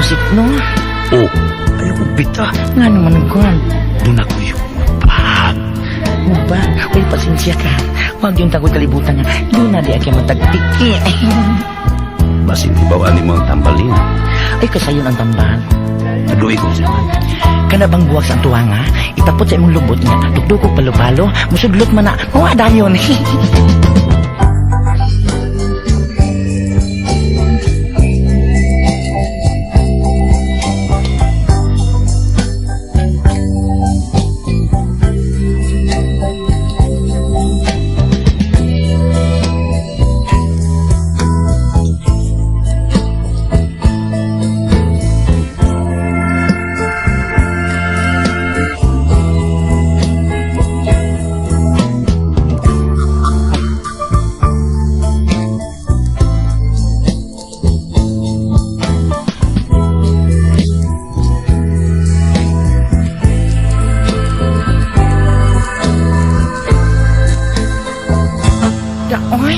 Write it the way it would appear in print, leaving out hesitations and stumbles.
music, no? Oh, ayaw ko bita. Nga naman kuhan. Doon ako yung pag. Mo ba? Uy, pasensya ka. Huwag yung tagoy kalibutan nga. Doon na di aki matagpiki. Basin ibawa ni mga tambalin. Ay, kasayon ang tambal. Naduwi ko siya. Kana bang buwag sa tuwa nga, itapot sa imong lubot nga, dugdugog palo-palo, musudlot man na, mga dayon. Oy,